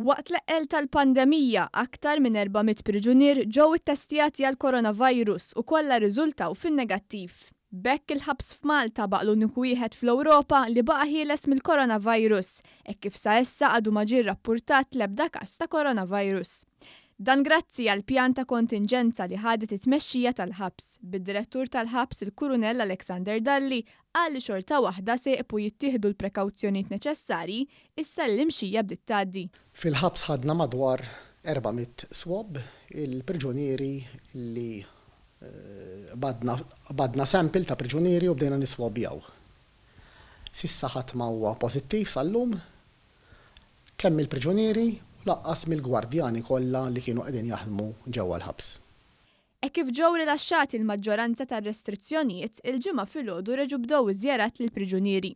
Waqt l-eqqel tal-pandemija, aktar minn 400 priġunier ġew ittestjati għal coronavirus u kollha riżultaw fin-negattiv. Bekk il-ħabs f'Malta baq l-uniku wieħed fl-Ewropa li baqa' ħieles mill-coronavirus, hekk kif sa issa għadu ma ġie rrappurtat l-ebda każ ta' coronavirus. Dan grazzi għal pjan ta' kontinġenza li ħadet it-tmexxija tal-ħabs. Bid-direttur tal-ħabs il-Kurunell Alexander Dalli qal li xorta waħda se jqbu jittieħdu l-prekawzjonijiet neċessarji issa l-imxija bdiet tgħaddi. Fil-ħabs ħadna madwar 400 swab il-priġunieri li badna sample ta' priġunieri u bdejna niswabjaw. Sissa ħadd ma huwa pożittiv sal-lum kemm il-priġunieri u laqqas mill-gwardjani kollha li kienu qegħdin jaħdmu ġewwa l-ħabs. Hekk kif ġew rilaxxati l-maġġoranza tar-restrizzjonijiet, il-ġimgħa filgħodu reġgħu bdew iż-żjarat lill-priġunieri.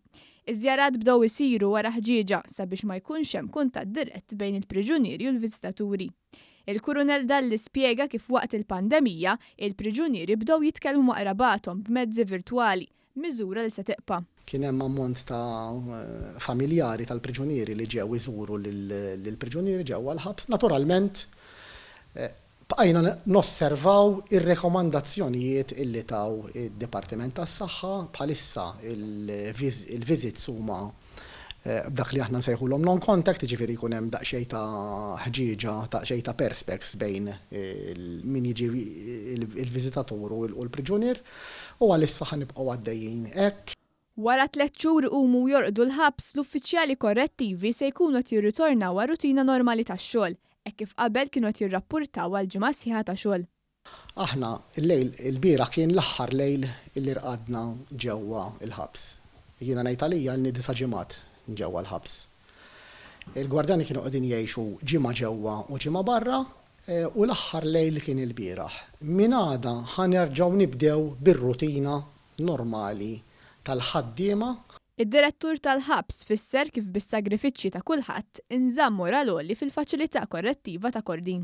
Iż-żjarat bdew isiru wara ħġieġa sabiex ma jkunx hemm kuntatt dirett bejn il-priġunieri u l-viżitaturi. Il-Kurunell Dalli spjega kif waqt il-pandemija il-priġunieri bdew jitkellmu ma' qrabathom b'mezzi virtwali, miżura li se teqpa'. Kien hemm ammont ta' familjari tal-priġunieri li ġew iżuru lill-priġunieri ġewwa l-ħabs. Naturalment bqajna nosservaw ir-rekomandazzjonijiet illi taw id-Dipartiment tas-Saħħa bħalissa il-visits huma b'dak li aħna nsejħulhom non-contact, jiġifieri jkun hemm daqsxejn ta' ħġieġa, daqsxejn ta' perspex bejn min jiġi il-viżitatur u l-priġunier u għalissa ħanibqgħu għaddejjin hekk. Wara 3 xhur iqumu jorqdu l-ħabs, l-uffiċjali korrettivi se jkunu qed jirritornaw għal rutina normali tax-xogħol, hekk kif qabel kienu qed jirrappurtaw għal ġimgħa sħiħa ta' xogħol. Aħna il-lejl il-bieraħ kien l-aħħar lejl illi rqadna ġewwa l-ħabs. Jiena ngħid għalija li 9 ġimgħat ġewwa l-ħabs. Il-gwardjani kienu qegħdin jgħixu ġimgħa ġewwa u ġimgħa barra u l-aħħar lejl kien il-bieraħ. Min għada ħanerġgħu nibdew bir-rutina normali tal-ħaddiema. Id-direttur tal-ħabs fisser kif bis-sagrifiċċji ta' kulħadd inżamm moral għoli fil-faċilità korrettiva ta' Kordin.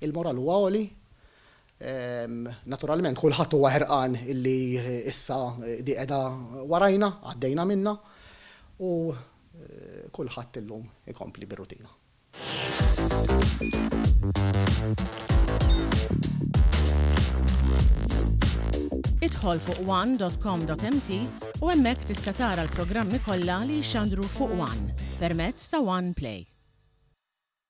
Il-moral huwa għoli, naturalment kulħadd huwa ħerqan illi issa di qiegħda warajna, għaddejna minnha u kulħadd illum ikompli bir-rutina. Idħol fuq one.com.mt u hemmhekk tista' tara l-programmi kollha li jxandru fuq One permezz ta' One Play.